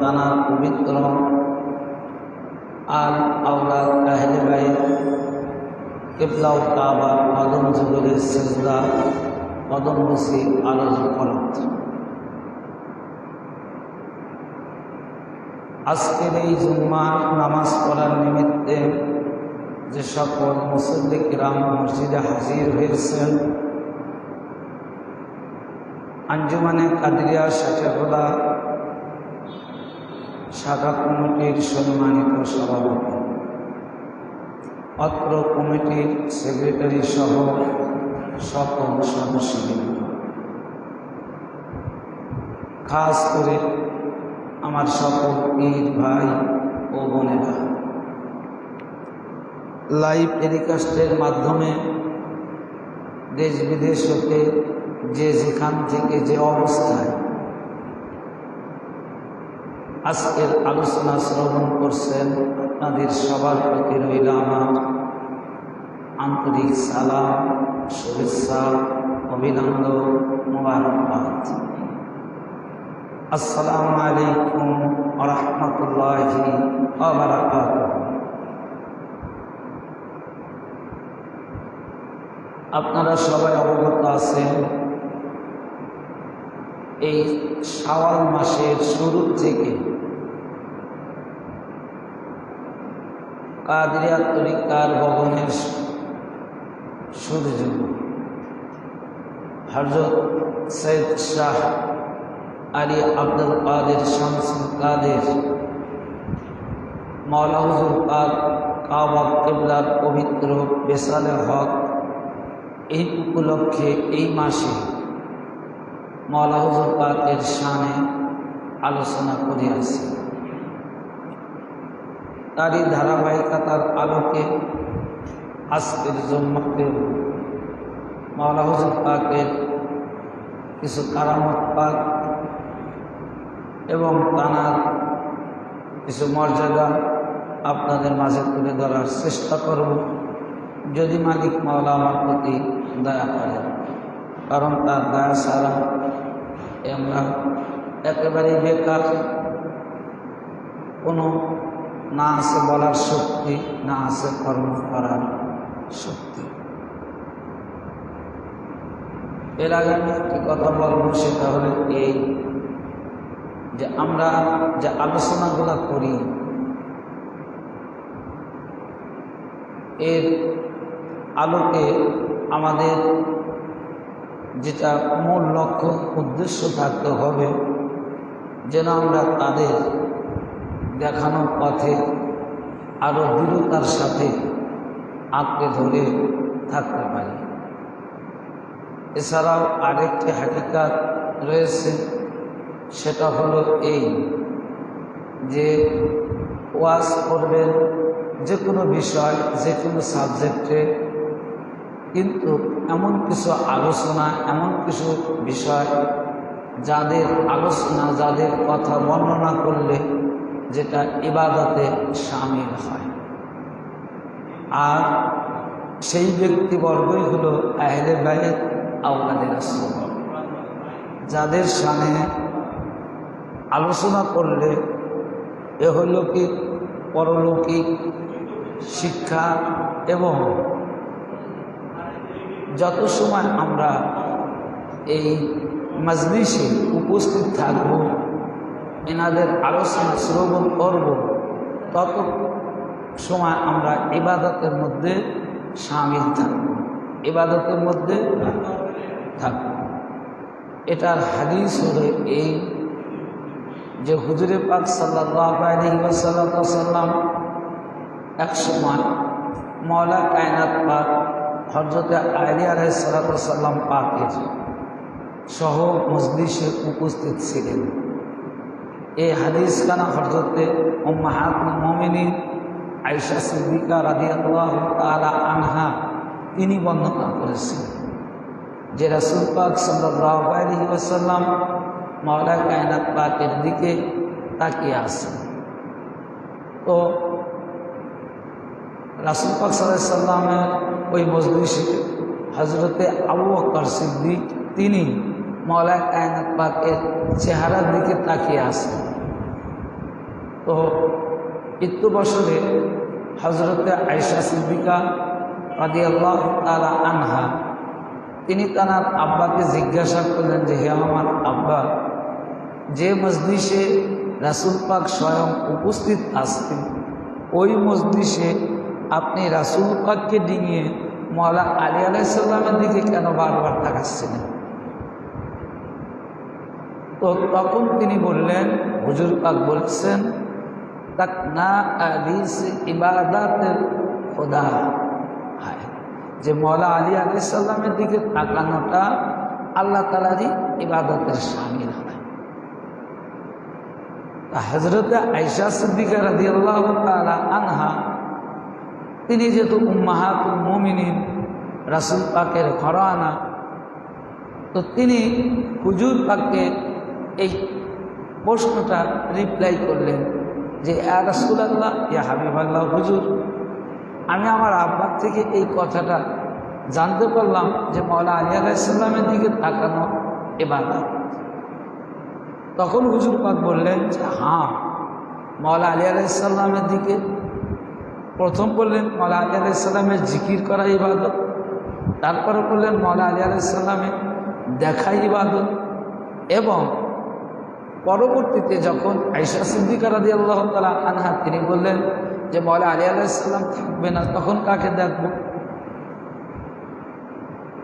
তানা পবিত্র আল আওলাদ আহলে বাইত কিবলা ও কাবা কদম যুগলের সিজদা কদম বসি আরজ ফরত। আজকের এই জুম্মা নামাজ পড়ার নিমিত্তে যে সকল মুসল্লি কিরাম মসজিদে হাজির হয়েছেন, আঞ্জুমানে কাদরিয়া শাখাখোলা শাখা কমিটির সম্মানিত সভাপতি, অত্র কমিটির সেক্রেটারি সহ সকল সদস্যবৃন্দ, খাস করে আমার সকল পীর ভাই ও বোনেরা, লাইভ টেলিকাস্টের মাধ্যমে দেশ বিদেশ হতে যে যেখান থেকে যে অবস্থায় আজকের আলোচনা শ্রবণ করছেন, আপনাদের সবার প্রতি রইল আমার আন্তরিক সালাম, শুভেচ্ছা, অভিনন্দন, মোবারকবাদ। আসসালামু আলাইকুম ওয়া রাহমাতুল্লাহি ওয়া বারাকাতুহু। আপনারা সবাই অবগত আছেন, এই শাওয়াল মাসের শুরু থেকে কাদরিয়া তরিকার ভবনের সূর্য হযরত সৈয়দ শাহ আলী আব্দুল কাদের শামসুল কাদের মাওলা হুজুর পাক কাবা কিবলার পবিত্র বেসালে হক, এই উপলক্ষে এই মাসে মাওলা হুজুর পাকের শানে আলোচনা করিয়াছি। তারই ধারাবাহিকতার আলোকে আজকের জুম্মাতে মাওলা হুজুর পাকের কিছু কারামত পাক এবং তানার কিছু মর্যাদা আপনাদের মাঝে তুলে ধরার চেষ্টা করব, যদি মালিক মাওলা আমার প্রতি দয়া করে, কারণ তার দয়া ছাড়া আমরা একেবারেই বেকার। কোনো না আছে বলার শক্তি, না আছে কর্ম করার শক্তি। এর আগে আমি একটি কথা বলবো, সেটা হলো এই যে আমরা যে আলোচনাগুলো করি, এর আলোকে আমাদের যেটা মূল লক্ষ্য উদ্দেশ্য থাকতে হবে, যেন আমরা তাদের দেখানো পথে আরও দৃঢ়তার সাথে আঁকড়ে ধরে থাকতে পারি। এছাড়াও আরেকটি হাকিকাত রয়েছে, সেটা হলো এই যে ওয়াজ করবেন যে কোনো বিষয়, যে কোনো সাবজেক্টে, কিন্তু এমন কিছু আলোচনা, এমন কিছু বিষয় যাদের আলোচনা, যাদের কথা বর্ণনা করলে যেটা ইবাদতে শামিল হয়, আর সেই ব্যক্তিবর্গই হলো আহলে বাইত আওলাদে রাসূল, যাদের শানে আলোচনা করলে এহলৌকিক পরলৌকিক শিক্ষা এবং যত সময় আমরা এই মজলিসে উপস্থিত থাকব, এনাদের আলোচনা শ্রবণ করব, তত সময় আমরা ইবাদতের মধ্যে শামিল থাকব, ইবাদতের মধ্যে থাকব। এটার হাদিস হলো এই যে হুজুরে পাক সাল্লাল্লাহু আলাইহি ওয়াসাল্লাম এক সময় মওলা কায়নাত পাক হযরতে আলী আলাইহিস সালাম পাকের সহ মজলিসে উপস্থিত ছিলেন। এই হাদিস খানা হযরতে উম্মাহাতুল মুমিনিন আয়েশা সিদ্দিকা রাদিয়াল্লাহু তাআলা আনহা তিনি বর্ণনা করেছেন যে রাসূল পাক সাল্লাল্লাহু আলাইহি ওয়াসাল্লাম মওলা কায়নাত পাকের দিকে তাকিয়ে আছেন। তো রাসূল পাক সাল্লাল্লাহু আলাইহি ওয়াসাল্লামের ওই মজলিসে হযরতে আবু বকর সিদ্দিক তিনি মওলা কায়নাত পাকের চেহারার দিকে তাকিয়ে আছেন। তো মৃত্যু বছরে হজরতে আয়েশা সিদ্দিকা রাদিয়াল্লাহু তাআলা আনহা তিনি তার আব্বাকে জিজ্ঞাসা করলেন যে হে আমার আব্বা, যে মজলিসে রাসূল পাক স্বয়ং উপস্থিত আসতেন ওই মজলিসে আপনি রাসূল পাককে ডিঙিয়ে মওলা আলী আলাইহিস সালামের দিকে কেন বারবার তাকাচ্ছিলেন? তো তখন তিনি বললেন, হুজুর পাক বলছেন তাকনা আদিস ইবাদাতের খোদা, যে মওলা আলী আলাইহিস সালামের দিকে তাকানোটা আল্লাহ তাআলারই ইবাদতের শামিল হয়। হযরতে আয়েশা সিদ্দিকা রাদিয়াল্লাহু তাআলা আনহা তিনি যেহেতু উম্মাহাতুল মুমিনিন রাসূল পাকের ঘরানা, তো তিনি হুজুর পাককে এই প্রশ্নটা রিপ্লাই করলেন যে ইয়া রাসূলুল্লাহ, ইয়া হাবিবাল্লাহ, হুজুর আমি আমার আব্বার থেকে এই কথাটা জানতে পারলাম যে মওলা আলী আলাইহিস সালামের দিকে তাকানো ইবাদত। তখন হুজুর পাক বললেন যে হ্যাঁ, মওলা আলী আলাইহিস সালামের দিকে প্রথম বললেন মওলা আলী আলাইহিস সালামের জিকির করা ইবাদত, তারপরে বললেন মওলা আলী আলাইহিস সালামের দেখা ইবাদত, এবং পরবর্তীতে যখন আয়েশা সিদ্দিকা রাদিয়াল্লাহু তাআলা আনহা তিনি বললেন যে মওলা আলী আলাইহিস সালাম থাকবে না, তখন কাকে দেখব?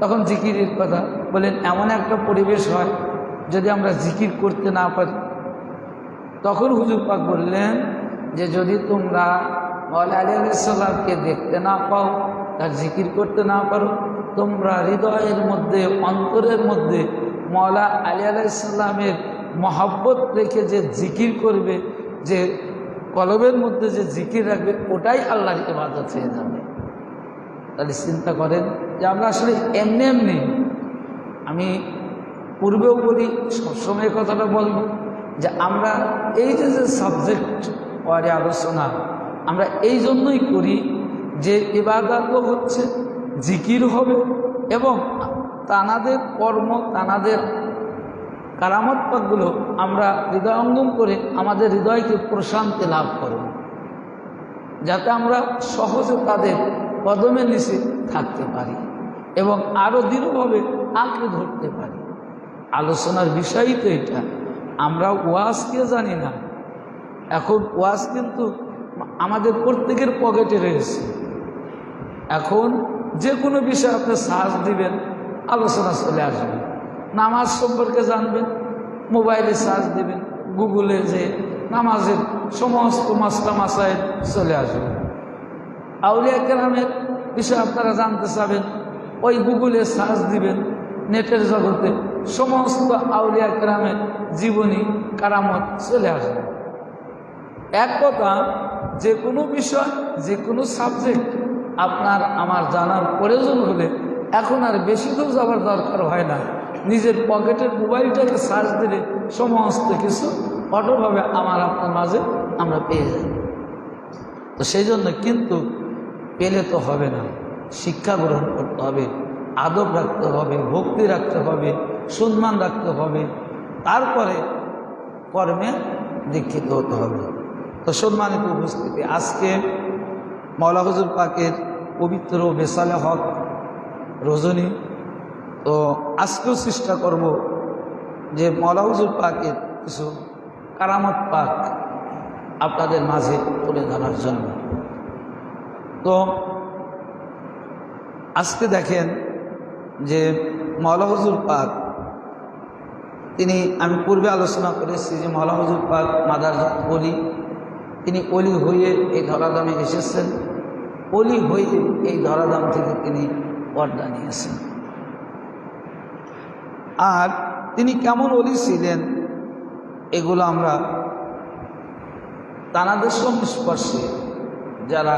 তখন জিকিরের কথা বলেন, এমন একটা পরিবেশ হয় যদি আমরা জিকির করতে না পারি। তখন হুজুর পাক বললেন যে যদি তোমরা মওলা আলী আলাইহিস সালামকে দেখতে না পাও, তার জিকির করতে না পারো, তোমরা হৃদয়ের মধ্যে অন্তরের মধ্যে মওলা আলী আলাইহিস সালামের মহব্বত রেখে যে জিকির করবে, যে কলবের মধ্যে যে জিকির রাখবে, ওটাই আল্লাহর ইবাদত হয়ে যাবে। তাহলে চিন্তা করেন যে আমরা আসলে এমনি এমনি, আমি পূর্বেও বলি, সবসময় কথাটা বলবো যে আমরা এই যে সাবজেক্ট পরে আলোচনা আমরা এই জন্যই করি যে ইবাদতও হচ্ছে, জিকির হবে, এবং তানাদের কর্ম, তানাদের কারামত পাকগুলো আমরা হৃদয়ঙ্গম করে আমাদের হৃদয়কে প্রশান্তি লাভ করব, যাতে আমরা সহজে তাদের কদমের নিচে থাকতে পারি এবং আরও দৃঢ়ভাবে আঁকড়ে ধরতে পারি। আলোচনার বিষয়ই তো এটা। আমরা ওয়াজকে জানি না, এখন ওয়াজ কিন্তু আমাদের প্রত্যেকের পকেটে রয়েছে। এখন যে কোনো বিষয়ে আপনি সার্চ দিবেন, আলোচনা চলে আসবে। নামাজ সম্পর্কে জানবেন, মোবাইলে সার্চ দেবেন, গুগলে যে নামাজের সমস্ত মাসলা মাসাইল চলে আসবে। আউলিয়া কেরামের বিষয়ে আপনারা জানতে চাবেন, ওই গুগলে সার্চ দিবেন, নেটের জগতে সমস্ত আউলিয়া কেরামের জীবনী, কারামত চলে আসবে। এক কথা, যে কোনো বিষয়, যে কোনো সাবজেক্ট আপনার আমার জানার প্রয়োজন হলে এখন আর বেশি দূর যাওয়ার দরকার হয় না। নিজের পকেটের মোবাইলটাকে সার্চ দিলে সমস্ত কিছু অটোভাবে আমার আপনার মাঝে আমরা পেয়ে যাই। তো সেই জন্য কিন্তু পেলে তো হবে না, শিক্ষা গ্রহণ করতে হবে, আদব রাখতে হবে, ভক্তি রাখতে হবে, সম্মান রাখতে হবে, তারপরে কর্মে দীক্ষিত হতে হবে। তো সম্মানিত উপস্থিতি, আজকে মাওলা হুজুর পাকের পবিত্র বেসালে হক রজনী। তো আজকেও চেষ্টা করব যে মাওলা হুজুর পাকের কিছু কারামত পাক আপনাদের মাঝে তুলে ধরার জন্য। তো আজকে দেখেন যে মাওলা হুজুর পাক তিনি, আমি পূর্বে আলোচনা করেছি যে মাওলা হুজুর পাক মাদার অলি, তিনি অলি হয়ে এই ধরাধামে এসেছেন, অলি হয়ে এই ধরাধাম থেকে তিনি পর্দা নিয়েছেন। আর তিনি কেমন অলি ছিলেন এগুলো আমরা তানাদের সংস্পর্শে যারা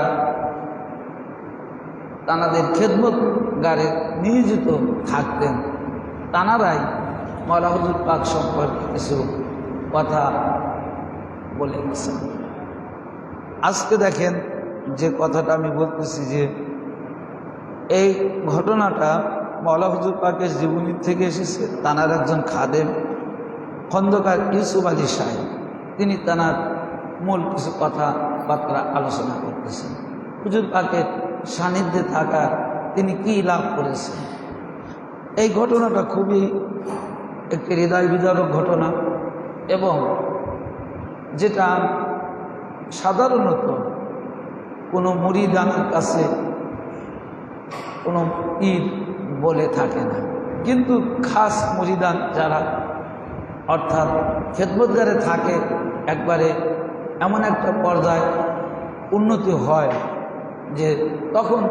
তানাদের খেদমতগারে নিয়োজিত থাকতেন, তানারাই মাওলা হুজুর পাক সম্পর্কে কিছু কথা বলে গেছেন। আজকে দেখেন যে কথাটা আমি বলতেছি, যে এই ঘটনাটা মাওলা হুজুর পাকের জীবনী থেকে এসেছে। তানার একজন খাদেম খন্দকার ইউসুফ আলী সাহেব, তিনি তানার মূল কিছু কথাবার্তা আলোচনা করতেছেন। হুজুর পাকের সান্নিধ্যে থাকা তিনি কি লাভ করেছেন। এই ঘটনাটা খুবই একটি হৃদয় বিদারক ঘটনা, এবং যেটা সাধারণত কোনো মুরিদানের কাছে কোনো পীর বলে থাকে না, কিন্তু খাস মুরিদান যারা অর্থাৎ খেদমতগারে থাকে, একবারে এমন একটা পর্যায়ে উন্নতি হয় যে তখন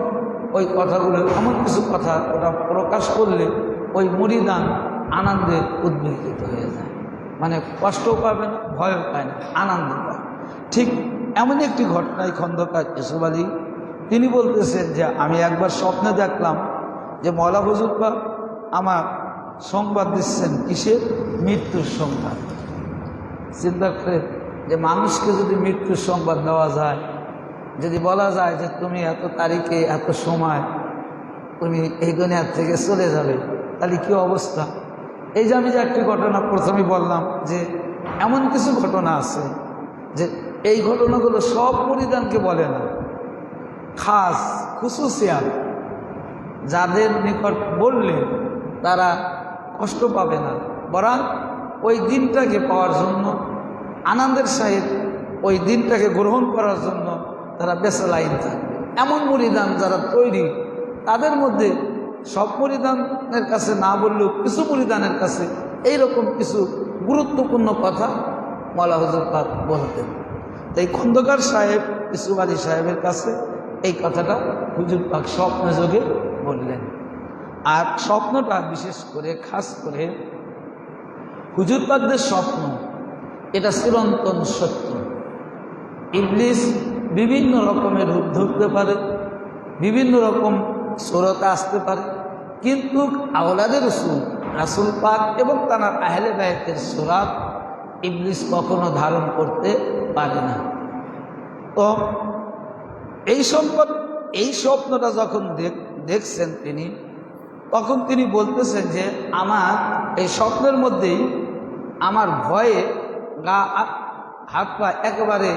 ওই কথাগুলো এমন কিছু কথা ওরা প্রকাশ করলে ওই মুরিদান আনন্দে উদ্বেলিত হয়ে যায়, মানে কষ্টও পাবে না, ভয়ও পায় না, আনন্দ পায়। ঠিক এমন একটি ঘটনায় খন্দকার ইউসুফ আলী তিনি বলতেছেন যে আমি একবার স্বপ্নে দেখলাম যে মওলা হুজুর পাক আমার সংবাদ দিচ্ছেন, কিসের? মৃত্যুর সংবাদ। চিন্তা করে যে মানুষকে যদি মৃত্যুর সংবাদ দেওয়া যায়, যদি বলা যায় যে তুমি এত তারিখে এত সময় তুমি এই দুনিয়ার থেকে চলে যাবে, তাহলে কী অবস্থা। এই যে আমি যে একটি ঘটনা প্রথমে বললাম যে এমন কিছু ঘটনা আছে যে এই ঘটনাগুলো সব পরিধানকে বলে না, খাস খুসুসিয়াত যাদের নিকট বললে তারা কষ্ট পাবে না, বরং ওই দিনটাকে পাওয়ার জন্য আনন্দের সহিত ওই দিনটাকে গ্রহণ করার জন্য তারা বেঁচে লাইন থাকবে। এমন মুরিদান যারা তৈরি, তাদের মধ্যে সব মুরিদানের কাছে না বললেও কিছু মুরিদানের কাছে এইরকম কিছু গুরুত্বপূর্ণ কথা মওলা হুজুর পাক বলতেন। তাই খন্দকার সাহেব ইউসুফ আলী সাহেবের কাছে এই কথাটা হুজুর পাক স্বপ্ন যোগে বললেন। আর স্বপ্নটা বিশেষ করে খাস করে হুজুর পাকদের স্বপ্ন, এটা চিরন্তন সত্য। ইবলিস বিভিন্ন রকমের রূপ ধরতে পারে, বিভিন্ন রকম সুরতে আসতে পারে, কিন্তু আওলাদে রসুল রাসূল পাক এবং তার আহলে বায়তের সুরাত ইবলিস কখনো ধারণ করতে পারে না। তো এই স্বপ্নটা যখন দেখছেন তিনি, তখন তিনি বলতেছেন যে আমার এই স্বপ্নের মধ্যেই আমার ভয়ে গা হাত পা একেবারে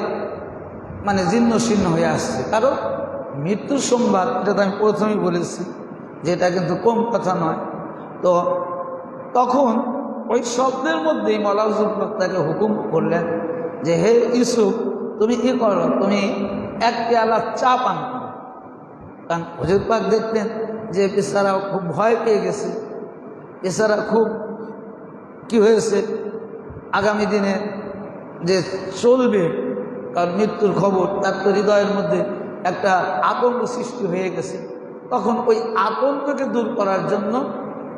মানে জীর্ণ শীর্ণ হয়ে আসছে, কারণ মৃত্যুর সংবাদ, এটা তো আমি প্রথমেই বলেছি যে এটা কিন্তু কম কথা নয়। তো তখন ওই স্বপ্নের মধ্যেই মওলা হুজুর পাক তাকে হুকুম করলেন যে হে ইউসুফ, তুমি কি করো, তুমি এক পেয়ালা চা পান করো। কারণ হুজুর পাক দেখলেন যে বেচারা খুব ভয় পেয়ে গেছে, বেচারা খুব কি হয়েছে, আগামী দিনে যে চলবে, কারণ মৃত্যুর খবর, তার তো হৃদয়ের মধ্যে একটা আতঙ্ক সৃষ্টি হয়ে গেছে। তখন ওই আতঙ্ককে দূর করার জন্য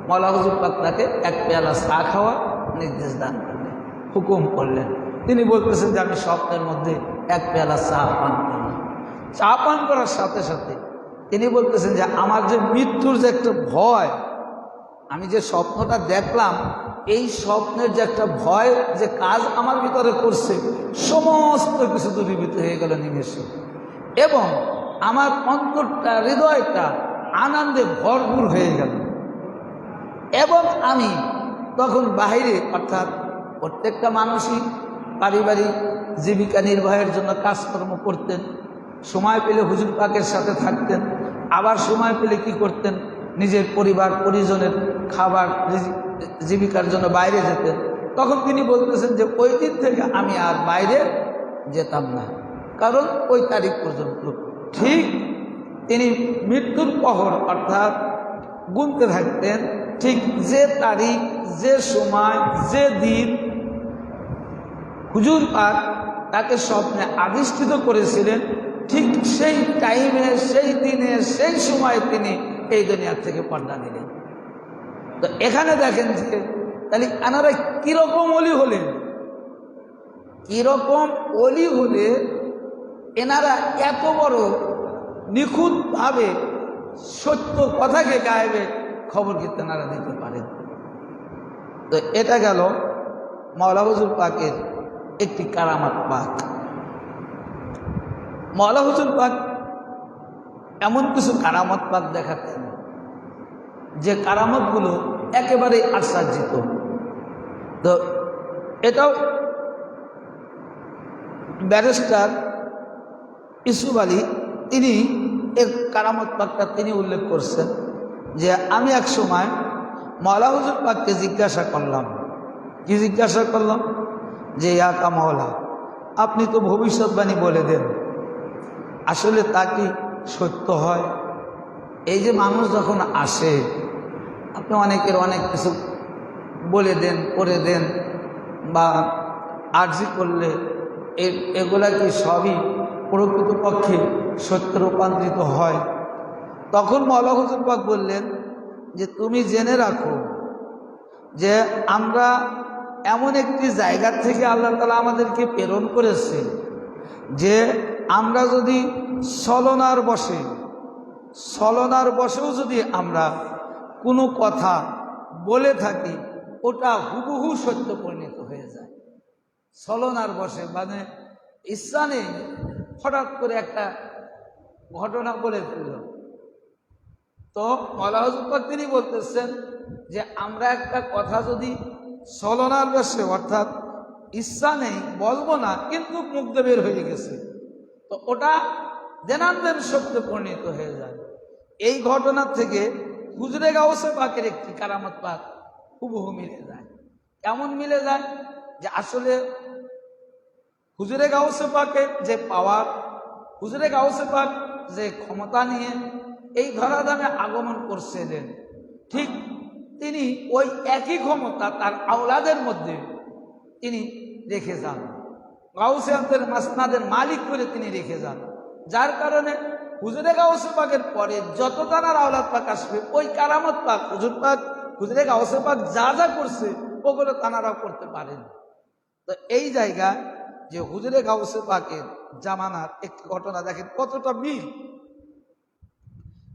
মওলা হুজুর পাক তাকে এক পেয়ালা চা খাওয়ার নির্দেশ দান করলেন, হুকুম করলেন। তিনি বলতেছেন যে আমি স্বপ্নের মধ্যে এক পেয়ালা চা পান করলাম। চা পান করার সাথে সাথে তিনি বলতেছেন যে আমার যে মৃত্যুর যে একটা ভয়, আমি যে স্বপ্নটা দেখলাম, এই স্বপ্নের যে একটা ভয় যে কাজ আমার ভিতরে করছে, সমস্ত কিছু দূরীভূত হয়ে গেল নিমেষে, এবং আমার অন্তরটা, হৃদয়টা আনন্দে ভরপুর হয়ে গেল। এবং আমি তখন বাহিরে, অর্থাৎ প্রত্যেকটা মানুষই পারিবারিক জীবিকা নির্বাহের জন্য কাজকর্ম করতেন, সময় পেলে হুজুর পাকের সাথে থাকতেন, আবার সময় পেলে কি করতেন, নিজের পরিবার পরিজনের খাবার জীবিকার জন্য বাইরে যেতেন। তখন তিনি বলতেছেন যে ওই দিন থেকে আমি আর বাইরে যেতাম না, কারণ ওই তারিখ পর্যন্ত। ঠিক তিনি মৃত্যুর পহর অর্থাৎ গুনতে থাকতেন, ঠিক যে তারিখ, যে সময়, যে দিন হুজুর পাক তাকে স্বপ্নে আবিষ্কৃত করেছিলেন, ঠিক সেই টাইমে, সেই দিনে, সেই সময় তিনি এই দুনিয়ার থেকে পর্দা নিলেন। তো এখানে দেখেন যে তাহলে এনারা কিরকম অলি হলেন, কিরকম অলি হলে এনারা এত বড় নিখুঁতভাবে সত্য কথাকে গায়েবে খবর কিন্তু এনারা দিতে পারেন। তো এটা গেল মওলা হুজুর পাকের একটি কারামাত পাক। মওলা হুজুর পাক এমন কিছু কারামত পাক দেখাতেন যে কারামতগুলো একেবারে আশ্চর্যিত। তো এটাও ব্যারিস্টার ইউসুফ আলী তিনি এর কারামত পাকটা তিনি উল্লেখ করছেন যে আমি এক সময় মওলা হুজুর পাককে জিজ্ঞাসা করলাম, কি জিজ্ঞাসা করলাম, যে ইয়াকা মওলা, আপনি তো ভবিষ্যৎবাণী বলে দেন, আসলে তা কি সত্য হয়? এই যে মানুষ যখন আসে, আপনি অনেকের অনেক কিছু বলে দেন, করে দেন, বা আর্জি করলে এগুলা কি সবই প্রকৃতপক্ষে সত্যে রূপান্তরিত হয়? তখন মওলা হুজুর পাক বললেন যে তুমি জেনে রাখো যে আমরা এমন একটি জায়গা থেকে আল্লাহ তাআলা আমাদেরকে প্রেরণ করেছে যে আমরা যদি ছলনার বশেও যদি আমরা কোনো কথা বলে থাকি, ওটা হুবহু সত্য পরিণত হয়ে যায়। ছলনার বশে মানে ইচ্ছা নেই, হঠাৎ করে একটা ঘটনা বলে ফেলল। তো মওলা হুজুর পাক তিনি বলতেছেন যে আমরা একটা কথা যদি ছলনার বশে, অর্থাৎ ইচ্ছা নেই, বলবো না, কিন্তু মুখ দিয়ে বের হয়ে গেছে, তো ওটা দেনান্দের সত্যে পরিণত হয়ে যায়। এই ঘটনা থেকে হুজুরে গাউসে পাকের একটি কারামত পাক হুবহু মিলে যায়। এমন মিলে যায় যে আসলে হুজুরে গাউসে পাকের যে পাওয়ার, হুজুরে গাউসে পাক যে ক্ষমতা নিয়ে এই ধরাধামে আগমন করছিলেন, ঠিক তিনি ওই একই ক্ষমতা তার আওলাদের মধ্যে তিনি রেখে যান, গাউসিয়াতের মাসনাদের মালিক করে তিনি রেখে যান। যার কারণে হুজুরে গাউসে পাকের পরে যত তানার আওলাদ পাক আসবে, ওই কারামত পাক হুজুর পাক, হুজুরে গাউসে পাক যা যা করছে ওগুলো তানারাও করতে পারেন। তো এই জায়গা যে হুজুরে গাউসে পাকের জামানার একটি ঘটনা দেখেন কতটা মিল।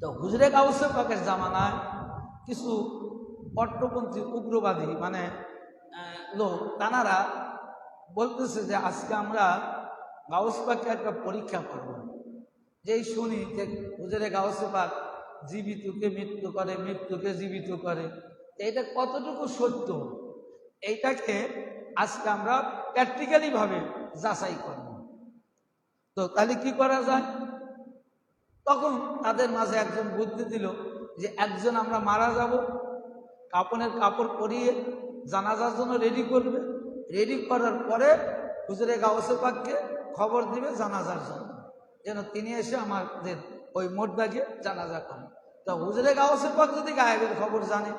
তো হুজুরে গাউসে পাকের জামানায় কিছু কট্টরপন্থী উগ্রবাদী মানে লোক, তানারা বলতেছে যে আজকে আমরা গাউস পাককে একটা পরীক্ষা করব। যেই শুনি যে হুজুরে গাউসে পাক জীবিতকে মৃত্যু করে, মৃত্যুকে জীবিত করে, এটা কতটুকু সত্য, এইটাকে আজকে আমরা প্র্যাকটিক্যালি ভাবে যাচাই করব। তো তাহলে কি করা যায়? তখন তাদের মাঝে একজন বুদ্ধি দিল যে একজন আমরা মারা যাব, কাপনের কাপড় পরিয়ে জানাজার জন্য রেডি করবে, রেডি করার পরে হুজুরে গাউসে পাককে খবর দিবে জানাজার জন্য, যেন তিনি এসে আমাদের ওই মোটবাগে জানাজা করেন। তো হুজুরে গাউসে পাক যদি গায়েবের খবর জানে,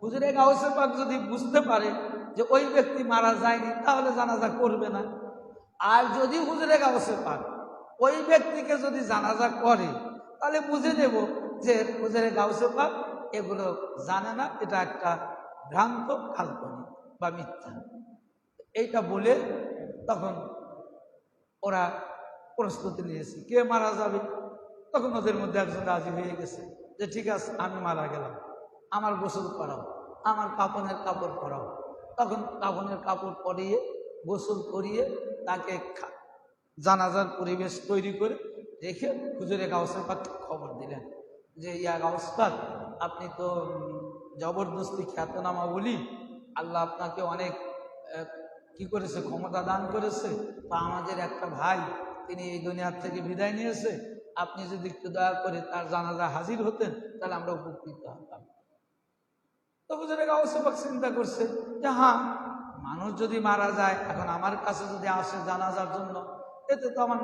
হুজুরে গাউসে পাক যদি বুঝতে পারে যে ওই ব্যক্তি মারা যায়নি, তাহলে জানাজা করবে না। আর যদি হুজুরে গাউসে পাক ওই ব্যক্তিকে যদি জানাজা করে, তাহলে বুঝে নেব যে হুজুরে গাউসে পাক এগুলো জানে না, এটা একটা ভ্রান্ত কাল্পনিক বা মিথ্যা। এইটা বলে তখন ওরা প্রস্তুতি নিয়েছে কে মারা যাবে। তখন ওদের মধ্যে একজন রাজি হয়ে গেছে যে ঠিক আছে, আমি মারা গেলাম, আমার গোসল করাও, আমার কাপনের কাপড় পরাও। তখন কাপনের কাপড় পরিয়ে গোসল করিয়ে তাকে জানাজার পরিবেশ তৈরি করে রেখে হুজুরে গাউসে পাক খবর দিলেন যে ইয়া গাউস পাক, আপনি তো জবরদস্তি খ্যাতনামা বলি, আল্লাহ আপনাকে অনেক কি করেছে, ক্ষমতা দান করেছে। তা আমাদের একটা ভাই তিনি এই দুনিয়ার থেকে বিদায় নিয়েছে, আপনি যদি একটু দয়া করে তার জানাজা হাজির হতেন তাহলে আমরা উপকৃত হতাম। তো হুজুরে গাউসে পাক চিন্তা করছে যে হ্যাঁ, মানুষ যদি মারা যায়, এখন আমার কাছে যদি আসে জানাজার জন্য, এতে তো আমার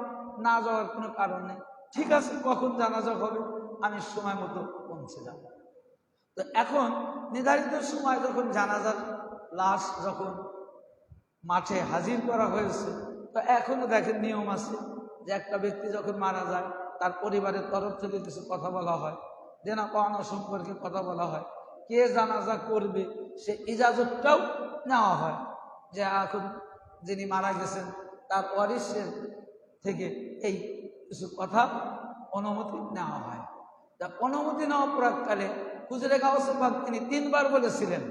না যাওয়ার কোনো কারণ নেই। ঠিক আছে, কখন জানাজা হবে আমি সময় মতো পৌঁছে যাব। তো এখন নির্ধারিত সময় যখন জানাজার লাশ যখন মাঠে হাজির করা হয়েছে, তো এখনো দেখেন নিয়ম আছে যে একটা ব্যক্তি যখন মারা যায় তার পরিবারের তরফ থেকে কিছু কথা বলা হয়, দেনা পাওনা সম্পর্কে কথা বলা হয়, কে জানাজা করবে সে ইজাজতটাও নেওয়া হয়, যে এখন যিনি মারা গেছেন তার ওয়ারিসের থেকে এই কিছু কথা অনুমতি নেওয়া হয়। তা অনুমতি নেওয়া প্রাককালে হুজুরে গাউসে পাক তিনি 3 বার বলেছিলেন।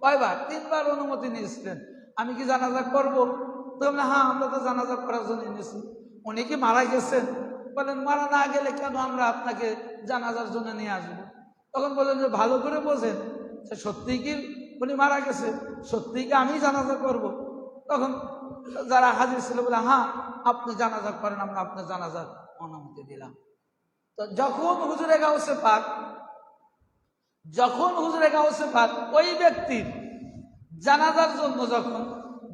কয়বার? 3 বার অনুমতি নিয়েছিলেন, আমি কি জানাজা করব? তো হ্যাঁ, আমরা তো জানাজা করার জন্য নিয়েছি। উনি কি মারা গেছেন? বলেন মারা না গেলে কেন আমরা আপনাকে জানাজার জন্য নিয়ে আসবো? তখন বলেন যে ভালো করে বোঝেন যে সত্যিই কি উনি মারা গেছে, সত্যিই কি আমি জানাজা করব? তখন যারা হাজির ছিল বলে, হ্যাঁ আপনি জানাজা করেন, আমরা আপনার জানাজার অনুমতি দিলাম। তো যখন হুজুরে গাউসে পাক ওই ব্যক্তির জানাজার জন্য যখন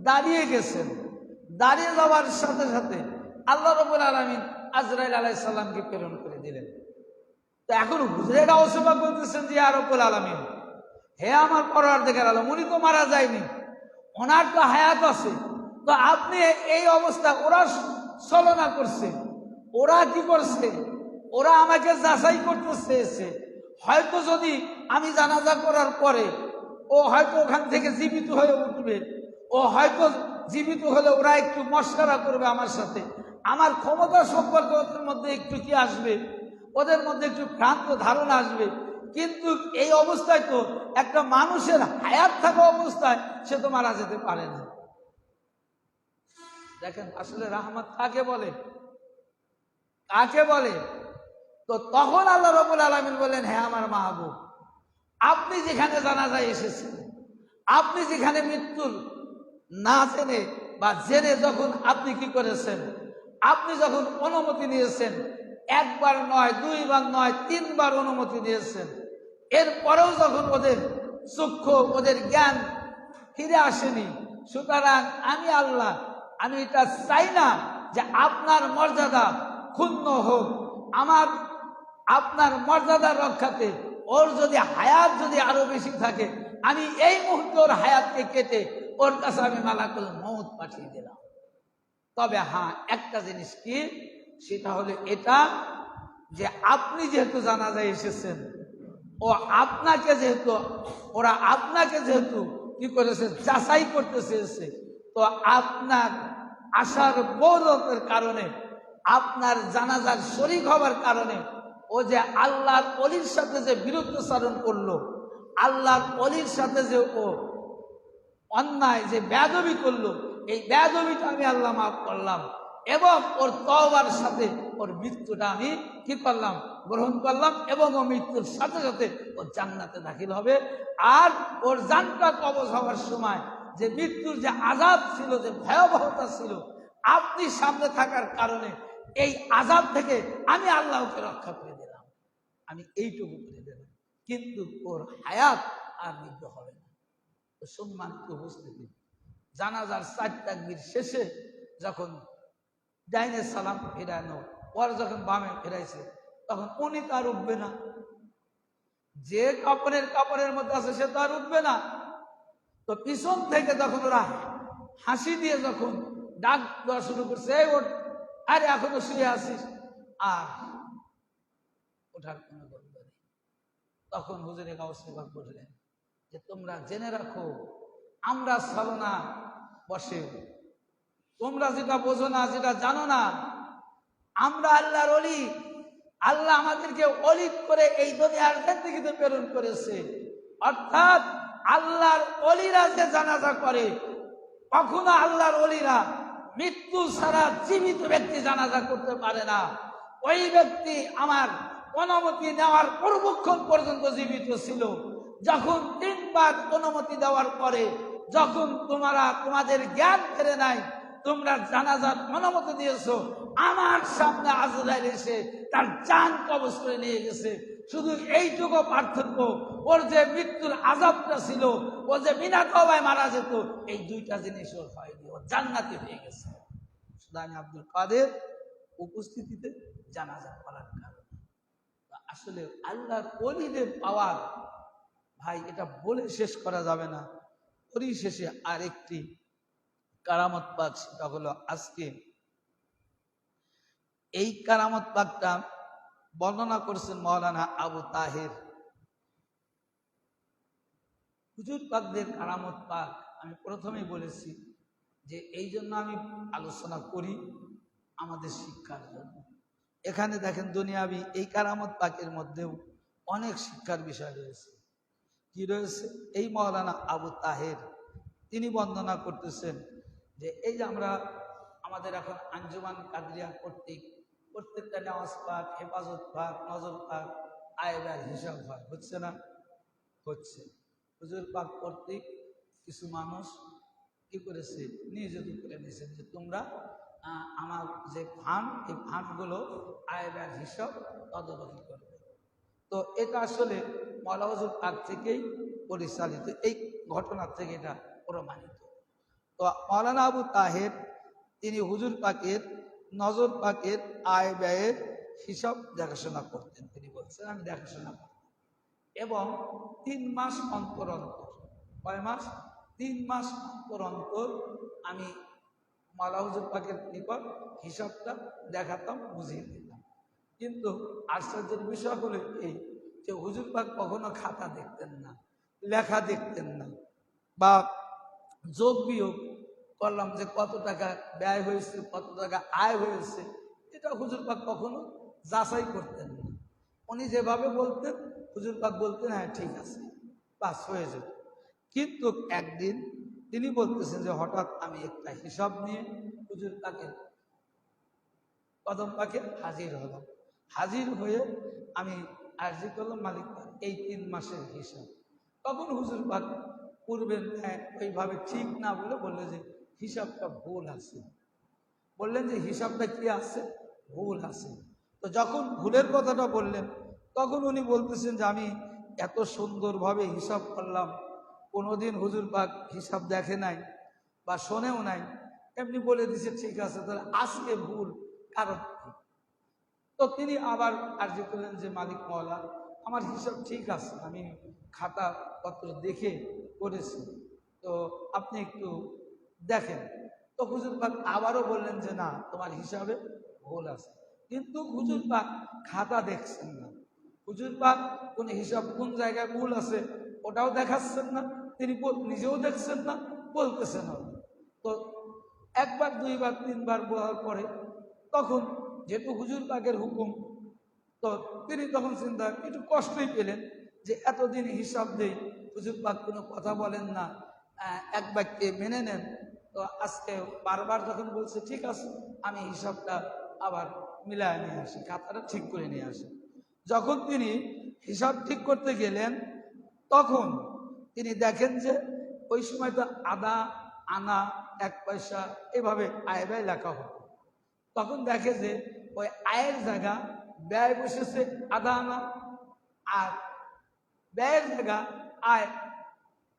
দাঁড়িয়ে গেছেন, দাঁড়িয়ে যাওয়ার সাথে সাথে আল্লাহ রাব্বুল আলামিন আজরাইল আলাইহিস সালামকে প্রেরণ করে দিলেন। তো এখন হুজুরে গাউসে পাক বলতেছেন যে ইয়া রাব্বুল আলামিন, হে আমার পরওয়ারদিগার আলম, উনি তো মারা যায়নি, ওনার তো হায়াত আছে, তো আপনি এই অবস্থা, ওরা ছলনা করছে, ওরা কি করছে, ওরা আমাকে যাচাই করতে চেয়েছে, হয়তো যদি আমি জানাজা করার পরে ও হয়তো ওখান থেকে জীবিত হয়ে উঠবে, ও হয়তো জীবিত হলে ওরা একটু মশকরা করবে আমার সাথে, আমার ক্ষমতা সম্পর্কে ওদের মধ্যে একটু কি আসবে, ওদের মধ্যে একটু ভ্রান্ত ধারণা আসবে। কিন্তু এই অবস্থায় তো একটা মানুষের হায়াত থাকা অবস্থায় সে তো মারা যেতে পারে না। দেখেন আসলে রাহমাত কাকে বলে, কাকে বলে? তো তখন আল্লাহ রাব্বুল আলামিন বলেন, হে আমার মাহবুব, আপনি যেখানে জানাজায় এসেছেন, আপনি যেখানে মৃত্যুর না জেনে বা জেনে যখন আপনি কি করেছেন, আপনি যখন অনুমতি নিয়েছেন, একবার নয়, দুইবার নয়, তিনবার অনুমতি নিয়েছেন, এরপরেও যখন ওদের চক্ষু, ওদের জ্ঞান ফিরে আসেনি, সুতরাং আমি আল্লাহ, আমি এটা চাই না যে আপনার মর্যাদা ক্ষুণ্ণ হোক। আপনার মর্যাদা রক্ষাতে ওর যদি হায়াত যদি আরো বেশি থাকে, আমি এই মুহূর্তে ওর হায়াতকে কেটে ওর কাছে আমি মালাকুল মউত পাঠিয়ে দিলাম। তবে হ্যাঁ, একটা জিনিস কি, সেটা হলো এটা যে আপনি যেহেতু জানাজায় এসেছেন, ওরা আপনাকে যেহেতু কি করেছে, যাচাই করতে চেয়েছে, তো আপনার আসার গৌরবের কারণে, আপনার জানাজার শরীক হওয়ার কারণে, ও যে আল্লাহর ওলির সাথে যে বিরুদ্ধাচরণ করলো, আল্লাহর ওলির সাথে যে ও অন্যায় যে বেয়াদবি করলো, এই বেয়াদবিটা আমি আল্লাহ মাফ করলাম, এবং ওর তওবার সাথে ওর মৃত্যুটা আমি কি করলাম, গ্রহণ করলাম, এবং ও মৃত্যুর সাথে সাথে ও জান্নাতে দাখিল হবে। আর ওর জানটা কবজ হওয়ার সময় যে মৃত্যুর যে আযাব ছিল, যে ভয়াবহতা ছিল, আপনি সামনে থাকার কারণে এই আযাব থেকে আমি আল্লাহকে রক্ষা করে দিলাম, আমি এইটুকু করে দিলাম, কিন্তু ওর হায়াত আর মৃত্যু হবে না। তো সম্মানিত উপস্থিতি, জানাজার 4 তাকবীর শেষে যখন ডাইনে সালাম ফেরানো, ওর যখন বামে ফেরাইছে, তখন উনি তো আর উঠবে না, যে কাপড়ের মধ্যে আছে সে তো আর উঠবে না। তো পিছন থেকে তখন ওরা হাসি দিয়ে যখন ডাক দেওয়া শুরু করছে, এই ওঠ, আরে এখনো শুয়ে আসিস, আর ওঠার কোনো গল্প নেই। তখন হুজুরে গাউসে পাক বললেন যে তোমরা জেনে রাখো, আমরা ছলনা বসে, তোমরা যেটা বোঝো না, যেটা জানো না, আমরা আল্লাহর ওলি, আল্লাহ আমাদেরকে ওলি করে এই দুনিয়ার জিন্দেগিতে প্রেরণ করেছে। অর্থাৎ আল্লাহর ওলিরা যে জানাজা করে, কখনো আল্লাহর ওলিরা মৃত্যু ছাড়া জীবিত ব্যক্তি জানাজা করতে পারে না। ওই ব্যক্তি আমার অনুমতি নেওয়ার পূর্বক্ষণ পর্যন্ত জীবিত ছিল। যখন 3 বার অনুমতি দেওয়ার পরে, যখন তোমাদের জ্ঞান ফেরে নাই, তোমরা জানাজার অনুমতি দিয়েছো, আমার সামনে আজরাইল এসে তার জান কবজ করে নিয়ে গেছে। শুধু এইটুকু পার্থক্য, ওর যে মৃত্যুর আযাবটা ছিল, ও যে বিনা তওবায় মারা যেত, এই 2টা জিনিস ওর হয়নি, ও জান্নাতি হয়ে গেছে শুধু আমি আব্দুল কাদের উপস্থিতিতে জানাজা করার কারণে। আসলে আল্লাহর ওলিদের পাওয়ার ভাই, এটা বলে শেষ করা যাবে না। পরিশেষে আরেকটি কারামত পাক, সেটা হলো আজকে এই কারামত পাকটা বর্ণনা করেছেন মাওলানা আবু তাহের। হুজুর পাকদের কারামত পাক আমি প্রথমেই বলেছি যে এই জন্য আমি আলোচনা করি আমাদের শিক্ষার জন্য। এখানে দেখেন দুনিয়াবি এই কারামত পাকের মধ্যেও অনেক শিক্ষার বিষয় রয়েছে। কি রয়েছে? এই মাওলানা আবু তাহের তিনি বর্ণনা করতেছেন যে এই যে আমরা আমাদের এখন আঞ্জুমান কাদরিয়া কর্তৃক প্রত্যেকটা নামাজ পাক, হেফাজত পাক, নজর পাক, আয়বার হিসাব হয়, হচ্ছে না? হচ্ছে। হুজুর পাক কর্তৃক কিছু মানুষ কি করেছে, নিয়োজিত করে নিয়েছেন যে তোমরা আমার যে ফান্ড, এই ফান্ডগুলো আয় ব্যয়ের হিসাব তদারকি করবে। তো এটা আসলে মওলা হুজুর পাক থেকেই পরিচালিত, এই ঘটনার থেকে এটা প্রমাণিত। তো মাওলানা আবু তাহের তিনি হুজুর পাকের, নজর পাকের আয় ব্যয়ের হিসাব দেখাশোনা করতেন। তিনি বলছেন আমি দেখাশোনা করতাম এবং 3 মাস অন্তর অন্তর, কয় মাস, 3 মাস অন্তর অন্তর আমি মাওলা হুজুর পাকের নিকট হিসাবটা দেখাতাম, বুঝিয়ে দিতাম। কিন্তু আশ্চর্যের বিষয় হলো এই যে হুজুর পাক কখনো খাতা দেখতেন না, লেখা দেখতেন না, বা যোগ বিয়োগ করলাম যে কত টাকা ব্যয় হয়েছে, কত টাকা আয় হয়েছে, এটা হুজুর পাক কখনো যাচাই করতেন না। উনি যেভাবে বলতেন হুজুর পাক বলতেন হ্যাঁ ঠিক আছে, পাস হয়ে যেত। কিন্তু একদিন তিনি বলতেছেন যে হঠাৎ আমি একটা হিসাব নিয়ে হুজুর পাকের কদম পাকে হাজির হলাম। হাজির হয়ে আমি আরজি করলাম মালিক পাক এই 3 মাসের হিসাব। তখন হুজুর পাক পূর্বের ওইভাবে ঠিক না বলে বললে যে হিসাবটা ভুল আছে। বললেন যে হিসাবটা কি আছে, ভুল আছে। তো যখন ভুলের কথাটা বললেন তখন উনি বলতেছেন যে আমি এত সুন্দরভাবে হিসাব করলাম, কোনোদিন হুজুর পাক হিসাব দেখে নাই বা শোনেও নাই, এমনি বলে দিছে ঠিক আছে, তাহলে আজকে ভুল কারণ কি? তো তিনি আবার আরজি করলেন যে মালিক মওলা আমার হিসাব ঠিক আছে, আমি খাতা পত্র দেখে করেছি, তো আপনি একটু দেখেন। তো হুজুর পাক আবারও বললেন যে না তোমার হিসাবে ভুল আছে। কিন্তু হুজুর পাক খাতা দেখছেন না, হুজুর পাক কোন হিসাব কোন জায়গায় ভুল আছে ওটাও দেখাচ্ছেন না, তিনি নিজেও দেখছেন না, বলতেছেন না। তো একবার, দুইবার, তিনবার বলার পরে তখন যেহেতু হুজুর পাকের হুকুম, তো তিনি তখন চিন্তা একটু কষ্টই পেলেন যে এতদিন হিসাব দেই, হুজুর পাক কোনো কথা বলেন না, এক বাক্যে মেনে নেন। তো আজকে বারবার যখন বলছে ঠিক আছে আমি হিসাবটা আবার মিলায় নিয়ে আসি, খাতাটা ঠিক করে নিয়ে আসি। যখন তিনি হিসাব ঠিক করতে গেলেন তখন তিনি দেখেন যে ওই সময় তো আদা, আনা, 1 পয়সা এভাবে আয় ব্যয় লেখা হতো। তখন দেখে যে ওই আয়ের জায়গা ব্যয় বসেছে আদা আনা, আর ব্যয়ের জায়গা আয়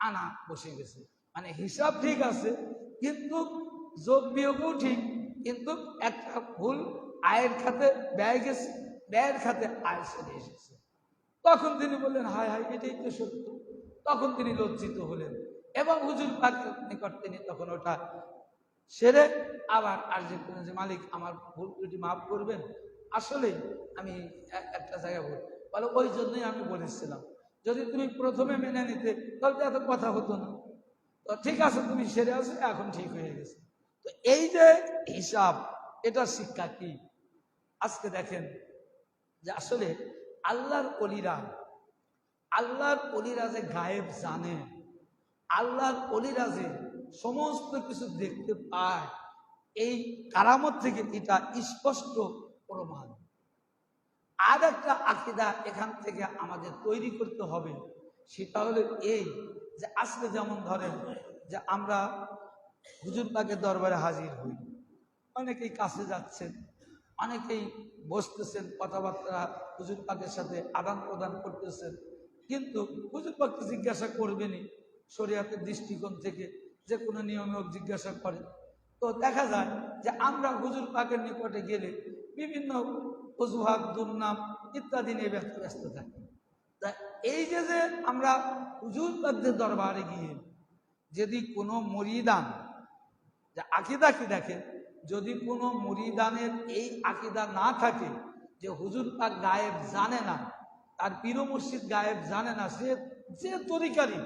আনা বসে গেছে। মানে হিসাব ঠিক আছে কিন্তু যোগ বিয়োগও ঠিক, কিন্তু একটা ভুল, আয়ের খাতে ব্যয় গেছে, ব্যয়ের খাতে আয় চলে এসেছে। তখন তিনি বললেন হায় হায় এটাই তো সত্য। তখন তিনি লজ্জিত হলেন এবং হুজুর পাকের নিকট তিনি তখন ওটা সেরে আবার আরজি করলেন যে মালিক আমার ভুল ত্রুটি মাফ করবেন, আসলে আমি একটা জায়গায় ভুল, বলে ওই জন্যই আমি বলেছিলাম যদি তুমি প্রথমে মেনে নিতে তাহলে এত কথা হতো না। তো ঠিক আছে তুমি সেরে আসো, এখন ঠিক হয়ে গেছে। তো এই যে হিসাব, এটার শিক্ষা কি? আজকে দেখেন যে আসলে আল্লাহর অলিরা যে গায়েব জানে, আল্লাহর অলিরা যে সমস্ত কিছু দেখতে পায়, এই কারামত থেকে এটা স্পষ্ট প্রমাণ। আর একটা আকীদা এখান থেকে আমাদের তৈরি করতে হবে, সেটা হলো এই যে আজকে যেমন ধরেন যে আমরা হুজুর পাকের দরবারে হাজির হই, অনেকেই কাছে যাচ্ছেন, অনেকেই বসতেছেন, কথাবার্তা হুজুর পাকের সাথে আদান প্রদান করতেছেন, কিন্তু হুজুর পাককে জিজ্ঞাসা করবেনই শরীয়তের দৃষ্টিকোণ থেকে, যে কোনো নিয়মে জিজ্ঞাসা করে। তো দেখা যায় যে আমরা হুজুর পাকের নিকটে গেলে বিভিন্ন অজুহাত, দুর্নাম ইত্যাদি নিয়ে ব্যস্ত থাকি। তা এই যে আমরা হুজুর পাকদের দরবারে গিয়ে যদি কোনো মুরিদান, যে আকীদা কি দেখেন, যদি কোনো মুরিদানের এই আকীদা না থাকে যে হুজুর পাক গায়েব জানে না, তার পীর মুর্শিদ গায়েব জানে না, সে যে তরিকারই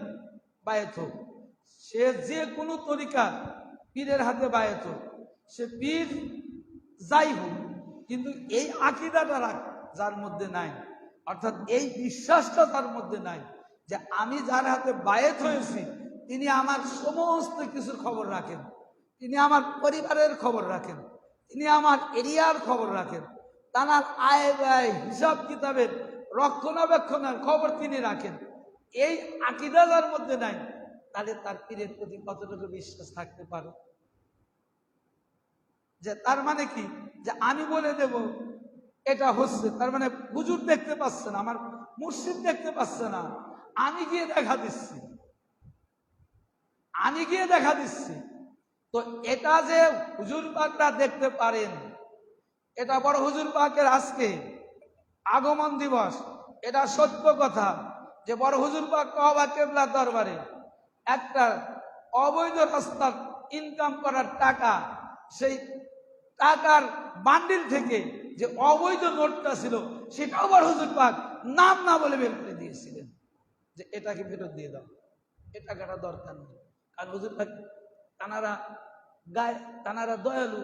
বায়েত হোক, সে যে কোনো তরিকা পীরের হাতে বায়েত হোক, সে পীর যাই হোক, কিন্তু এই আকীদাটা যার মধ্যে নাই, অর্থাৎ এই বিশ্বাসটা তার মধ্যে নাই যে আমি যার হাতে বায়েত হয়েছি তিনি আমার সমস্ত কিছুর খবর রাখেন, তিনি আমার পরিবারের খবর রাখেন, তিনি আমার এরিয়ার খবর রাখেন, তার আয় ব্যয় হিসাব কিতাবের রক্ষণাবেক্ষণের খবর তিনি রাখেন। এই আকীদা যার মধ্যে নাই, তাহলে তার পীরের প্রতি কতটুকু বিশ্বাস থাকতে পারে? যে তার মানে কি, যে আমি বলে দেব এটা হচ্ছে, তার মানে হুজুর দেখতে পাচ্ছে না, আমার মুর্শিদ দেখতে পাচ্ছে না, আমি গিয়ে দেখা দিচ্ছি, আমি গিয়ে দেখা দিচ্ছি। তো এটা যে হুজুর পাকরা দেখতে পারেন, এটা বড় হুজুর পাকের আজকে আগমন দিবস, এটা সত্য কথা যে বড় হুজুর পাক কাবা কেবলার দরবারে একটা অবৈধ রাস্তার ইনকাম করার টাকা, সেই টাকার বান্ডিল থেকে যে অবৈধ নোটটা ছিল সেটাও বড় হুজুর পাক নাম না বলে বের করে দিয়েছিলেন যে এটাকে ফেরত দিয়ে দাও, এ টাকাটা দরকার নেই। আর হুজুর পাক তানারা গায়ে, তানারা দয়ালু,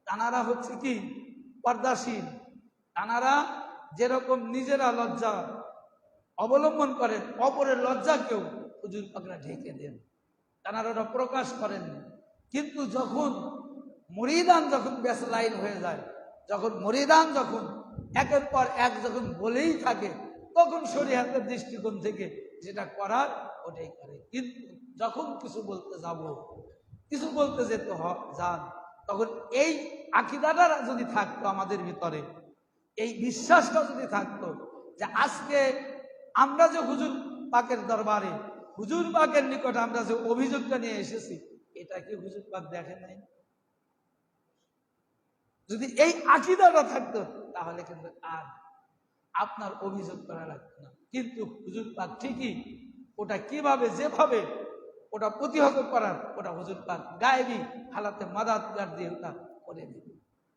তানারা হচ্ছে কি পর্দাশীল, তানারা যেরকম নিজেরা লজ্জা অবলম্বন করেন, অপরের লজ্জাকেও হুজুর পাকরা ঢেকে দেন, তানারা ওটা প্রকাশ করেননি। কিন্তু যখন মুরিদান যখন বেসলাইন হয়ে যায়, যখন মুরিদান যখন একের পর এক যখন বলেই থাকে, তখন শরীয়তের দৃষ্টিকোণ থেকে যেটা করার ওটাই করে। কিন্তু যখন কিছু বলতে যাব, কিছু বলতে যেতে যান, তখন এই আকীদাটা যদি থাকতো আমাদের ভিতরে, এই বিশ্বাসটা যদি থাকতো যে আজকে আমরা যে হুজুর পাকের দরবারে, হুজুর পাকের নিকটে আমরা যে অভিযোগটা নিয়ে এসেছি, এটা কি হুজুর পাক দেখে নাই? যদি এই আকীদাটা থাকতো তাহলে কিন্তু আর আপনার অভিযোগ করা লাগতো না। কিন্তু হুজুর পাক ঠিকই ওটা কিভাবে যেভাবে ওটা প্রতিহত করার, ওটা হুজুর পাক গায়েবী হালাতে মাদাতগার দিয়ে ওটা করে দিবে।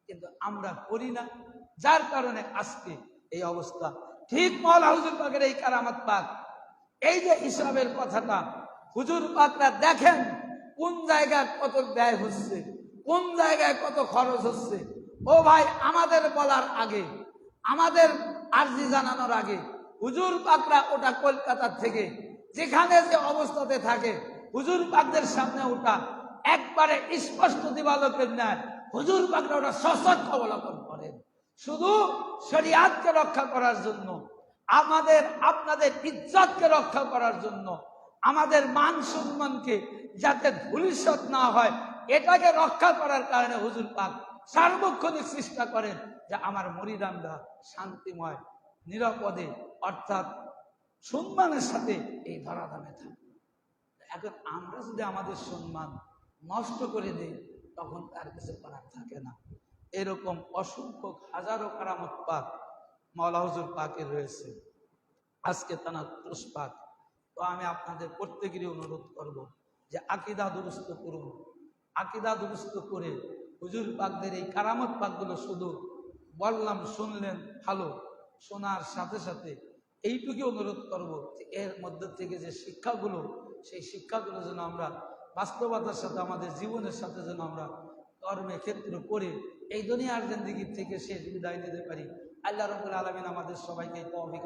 কিন্তু আমরা করি না, যার কারণে আজকে এই অবস্থা। ঠিক মওলা হুজুর পাকের এই কারামাত পাক, এই যে হিসাবের কথাটা হুজুর পাকরা দেখেন কোন জায়গায় কত ব্যয় হচ্ছে, কোন জায়গায় কত খরচ হচ্ছে। ও ভাই, আমাদের বলার আগে, আমাদের আরজি জানানোর আগে হুজুর পাকরা ওটা কলকাতার থেকে যেখানে যে অবস্থাতে থাকে, হুজুর পাকদের সামনে ওটা একবারে স্পষ্ট দিবালোকের ন্যায় হুজুর পাকরা ওটা সশস্ত্র অবলম্বন করেন, শুধু শরিয়াতকে রক্ষা করার জন্য, আমাদের আপনাদের ইজ্জতকে রক্ষা করার জন্য, আমাদের মান সম্মানকে যাতে ধূলিসাৎ না হয়, এটাকে রক্ষা করার কারণে হুজুর পাক সার্বক্ষণিক চেষ্টা করেন যে আমার মুরিদানরা শান্তিময় নিরাপদে, অর্থাৎ সম্মানের সাথে এই ধরাধামে থাকে। এখন আমরা যদি আমাদের সম্মান নষ্ট করে দেই, তখন তার কিছু করার থাকে না। এরকম অসংখ্য হাজারো কারামত পাক মওলা হুজুর পাকের রয়েছে, আজকে তানার তুষ্পাক। তো আমি আপনাদের প্রত্যেকেরই অনুরোধ করব যে আকীদা দুরুস্ত করুন, আকীদা দুরুস্ত করে হুজুর পাকদের এই কারামত পাকগুলো শুধু বললাম, শুনলেন, ভালো, শোনার সাথে সাথে এইটুকু অনুরোধ করব যে এর মধ্যে থেকে যে শিক্ষাগুলো, সেই শিক্ষাগুলো যেন আমরা বাস্তবতার সাথে আমাদের জীবনের সাথে যেন আমরা কর্মে ক্ষেত্র করে এই দুনিয়ার জিন্দেগি থেকে শেষ বিদায় নিতে পারি। আল্লাহ রাব্বুল আলামিন আমাদের সবাইকে তৌফিক